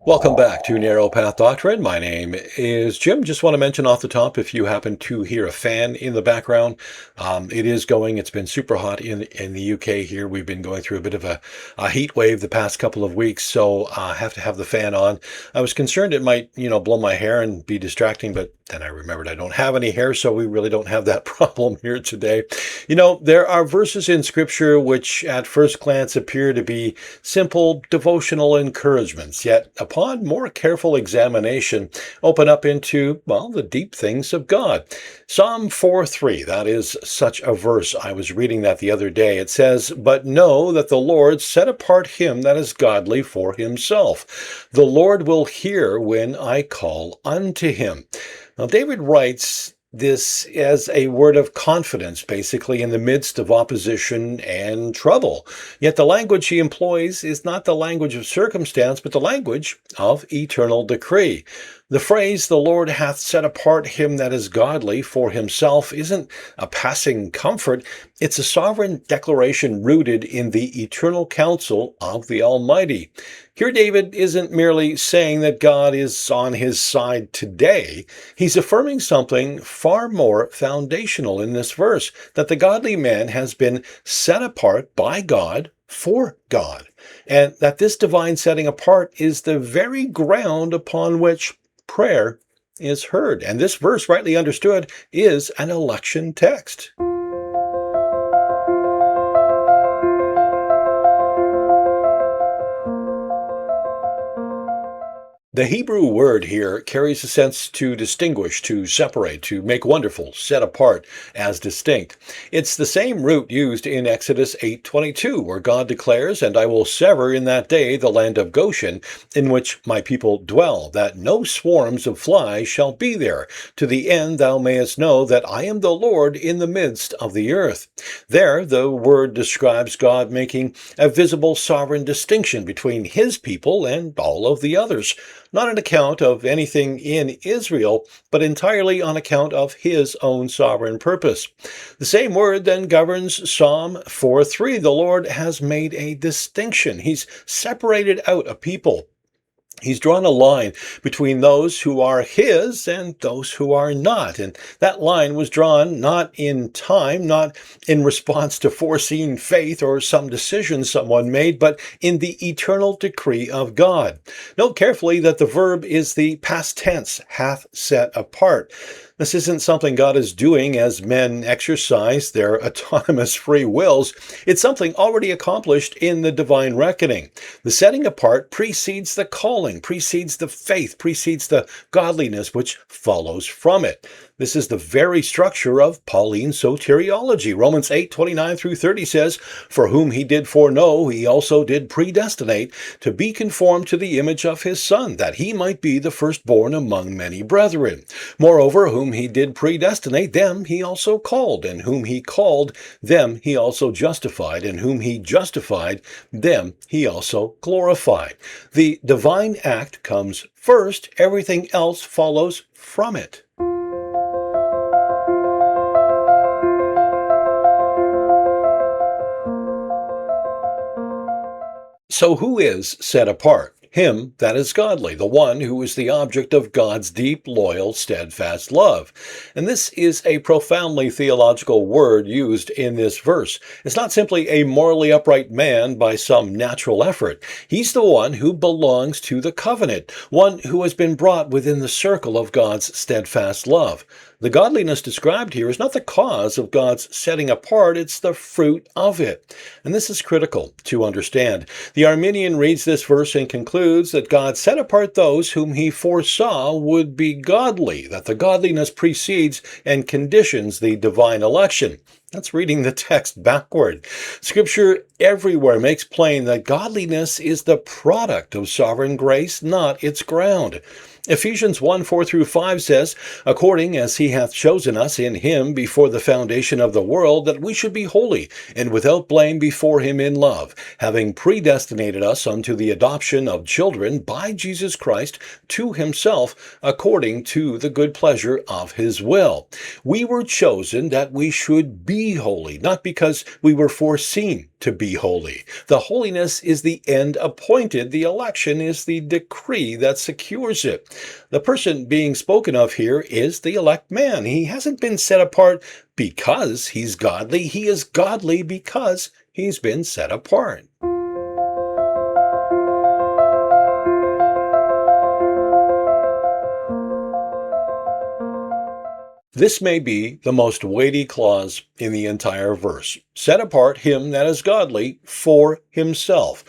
Welcome back to Narrow Path Doctrine. My name is Jim. Just want to mention off the top, if you happen to hear a fan in the background, it is going. It's been super hot in the UK here. We've been going through a bit of a heat wave the past couple of weeks, so I have to have the fan on. I was concerned it might, blow my hair and be distracting, but then I remembered I don't have any hair, so we really don't have that problem here today. There are verses in Scripture which at first glance appear to be simple devotional encouragements, yet upon more careful examination, open up into, well, the deep things of God. Psalm 4:3, that is such a verse. I was reading that the other day. It says, "But know that the Lord set apart him that is godly for himself. The Lord will hear when I call unto him." Now, David writes this as a word of confidence, basically, in the midst of opposition and trouble. Yet the language he employs is not the language of circumstance, but the language of eternal decree. The phrase, "the Lord hath set apart him that is godly for himself," isn't a passing comfort. It's a sovereign declaration rooted in the eternal counsel of the Almighty. Here, David isn't merely saying that God is on his side today. He's affirming something far more foundational in this verse, that the godly man has been set apart by God for God, and that this divine setting apart is the very ground upon which prayer is heard. And this verse, rightly understood, is an election text. The Hebrew word here carries a sense to distinguish, to separate, to make wonderful, set apart as distinct. It's the same root used in Exodus 8:22, where God declares, "And I will sever in that day the land of Goshen, in which my people dwell, that no swarms of flies shall be there, to the end thou mayest know that I am the Lord in the midst of the earth." There, the word describes God making a visible sovereign distinction between his people and all of the others. Not on account of anything in Israel, but entirely on account of his own sovereign purpose. The same word then governs Psalm 4:3. The Lord has made a distinction. He's separated out a people. He's drawn a line between those who are his and those who are not. And that line was drawn not in time, not in response to foreseen faith or some decision someone made, but in the eternal decree of God. Note carefully that the verb is the past tense, hath set apart. This isn't something God is doing as men exercise their autonomous free wills. It's something already accomplished in the divine reckoning. The setting apart precedes the calling, precedes the faith, precedes the godliness which follows from it. This is the very structure of Pauline soteriology. Romans 8:29 through 30 says, "For whom he did foreknow, he also did predestinate to be conformed to the image of his Son, that he might be the firstborn among many brethren. Moreover, whom he did predestinate, them he also called, and whom he called, them he also justified, and whom he justified, them he also glorified." The divine act comes first, everything else follows from it. So who is set apart? Him that is godly, the one who is the object of God's deep, loyal, steadfast love. And this is a profoundly theological word used in this verse. It's not simply a morally upright man by some natural effort. He's the one who belongs to the covenant, one who has been brought within the circle of God's steadfast love. The godliness described here is not the cause of God's setting apart, it's the fruit of it. And this is critical to understand. The Arminian reads this verse and concludes that God set apart those whom he foresaw would be godly, that the godliness precedes and conditions the divine election. That's reading the text backward. Scripture everywhere makes plain that godliness is the product of sovereign grace, not its ground. Ephesians 1:4 through 5 says, "According as he hath chosen us in him before the foundation of the world, that we should be holy and without blame before him in love, having predestinated us unto the adoption of children by Jesus Christ to himself, according to the good pleasure of his will." We were chosen that we should be be holy, not because we were foreseen to be holy. The holiness is the end appointed. The election is the decree that secures it. The person being spoken of here is the elect man. He hasn't been set apart because he's godly. He is godly because he's been set apart. This may be the most weighty clause in the entire verse. Set apart him that is godly for himself.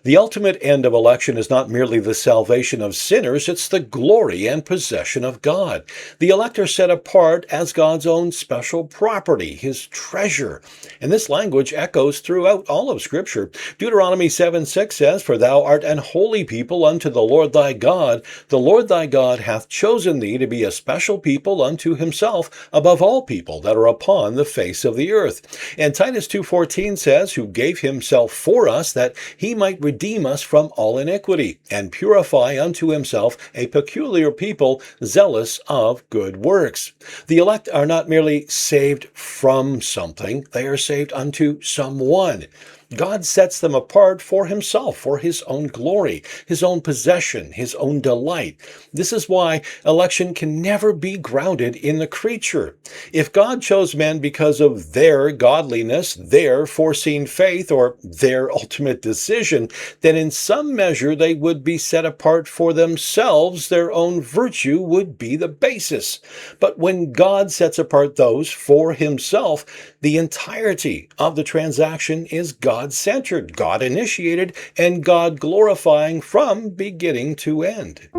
The ultimate end of election is not merely the salvation of sinners, it's the glory and possession of God. The elect are set apart as God's own special property, his treasure. And this language echoes throughout all of Scripture. Deuteronomy 7:6 says, "For thou art an holy people unto the Lord thy God. The Lord thy God hath chosen thee to be a special people unto himself above all people that are upon the face of the earth." And Titus 2:14 says, "Who gave himself for us, that he might redeem us from all iniquity, and purify unto himself a peculiar people, zealous of good works." The elect are not merely saved from something, they are saved unto someone. God sets them apart for himself, for his own glory, his own possession, his own delight. This is why election can never be grounded in the creature. If God chose men because of their godliness, their foreseen faith, or their ultimate decision, then in some measure they would be set apart for themselves. Their own virtue would be the basis. But when God sets apart those for himself, the entirety of the transaction is God-centered, God-initiated, and God-glorifying from beginning to end.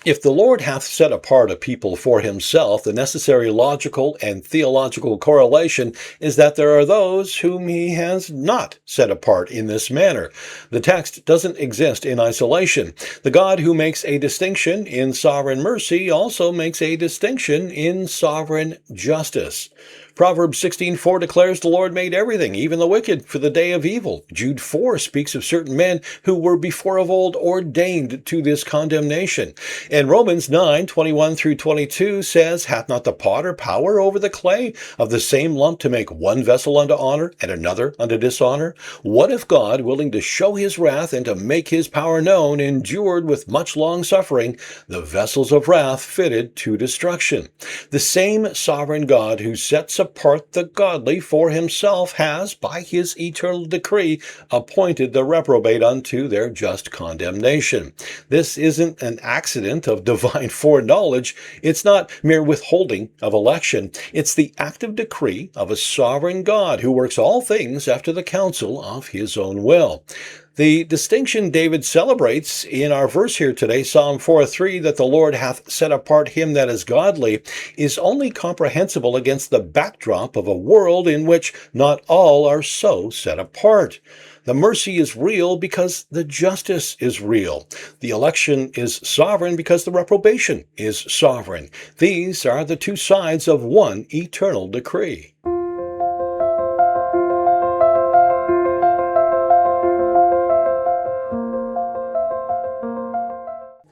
If the Lord hath set apart a people for himself, the necessary logical and theological correlation is that there are those whom he has not set apart in this manner. The text doesn't exist in isolation. The God who makes a distinction in sovereign mercy also makes a distinction in sovereign justice. Proverbs 16:4 declares the Lord made everything, even the wicked, for the day of evil. Jude 4 speaks of certain men who were before of old ordained to this condemnation. And Romans 9:21 through 22 says, "Hath not the potter power over the clay, of the same lump to make one vessel unto honor, and another unto dishonor? What if God, willing to show his wrath and to make his power known, endured with much long suffering the vessels of wrath fitted to destruction?" The same sovereign God who sets apart the godly for himself has, by his eternal decree, appointed the reprobate unto their just condemnation. This isn't an accident of divine foreknowledge. It's not mere withholding of election. It's the active decree of a sovereign God who works all things after the counsel of his own will. The distinction David celebrates in our verse here today, Psalm 4:3, that the Lord hath set apart him that is godly, is only comprehensible against the backdrop of a world in which not all are so set apart. The mercy is real because the justice is real. The election is sovereign because the reprobation is sovereign. These are the two sides of one eternal decree.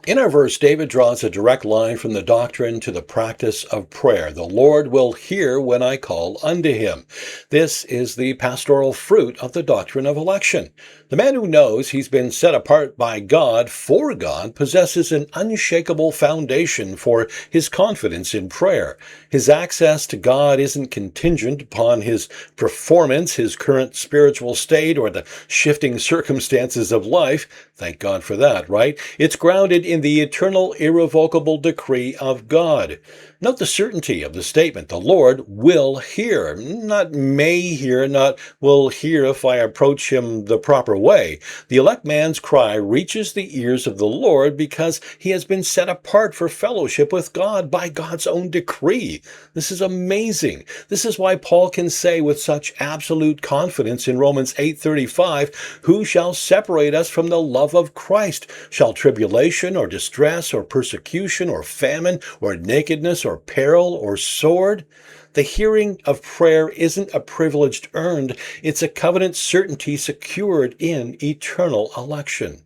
In our verse, David draws a direct line from the doctrine to the practice of prayer. The Lord will hear when I call unto him. This is the pastoral fruit of the doctrine of election. The man who knows he's been set apart by God for God possesses an unshakable foundation for his confidence in prayer. His access to God isn't contingent upon his performance, his current spiritual state, or the shifting circumstances of life. Thank God for that, right? It's grounded in the eternal, irrevocable decree of God. Note the certainty of the statement. The Lord will hear, not may hear, not will hear if I approach him the proper way. The elect man's cry reaches the ears of the Lord because he has been set apart for fellowship with God by God's own decree. This is amazing. This is why Paul can say with such absolute confidence in Romans 8:35, "Who shall separate us from the love of Christ? Shall tribulation or distress or persecution or famine or nakedness or peril or sword?" The hearing of prayer isn't a privilege earned. It's a covenant certainty secured in eternal election.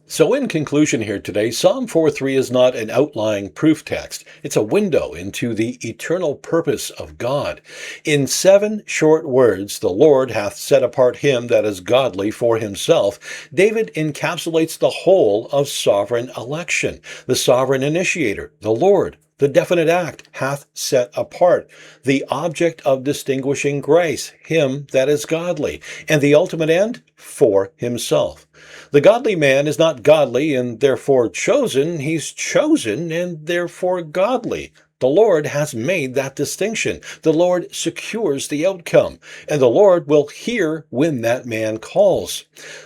So in conclusion here today, Psalm 4:3 is not an outlying proof text. It's a window into the eternal purpose of God. In 7 short words, the Lord hath set apart him that is godly for himself. David encapsulates the whole of sovereign election, the sovereign initiator, the Lord. The definite act hath set apart, the object of distinguishing grace, him that is godly, and the ultimate end, for himself. The godly man is not godly and therefore chosen, he's chosen and therefore godly. The Lord has made that distinction. The Lord secures the outcome, and the Lord will hear when that man calls.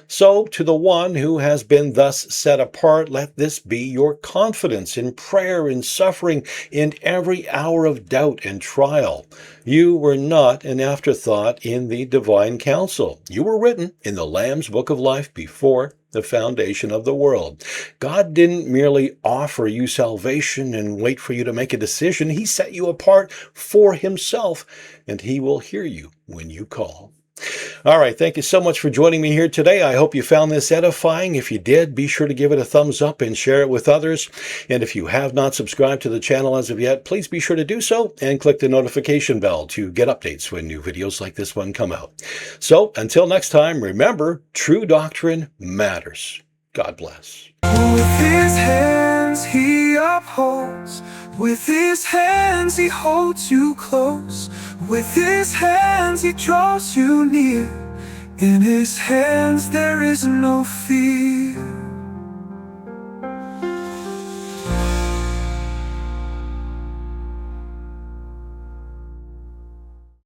So, to the one who has been thus set apart, let this be your confidence in prayer, in suffering, in every hour of doubt and trial. You were not an afterthought in the divine counsel. You were written in the Lamb's book of life before the foundation of the world. God didn't merely offer you salvation and wait for you to make a decision. He set you apart for himself, and he will hear you when you call. All right, thank you so much for joining me here today. I hope you found this edifying. If you did, be sure to give it a thumbs up and share it with others. And if you have not subscribed to the channel as of yet, please be sure to do so and click the notification bell to get updates when new videos like this one come out. So until next time, remember, true doctrine matters. God bless. With his hands he upholds, with his hands he holds you close, with his hands he draws you near, in his hands there is no fear.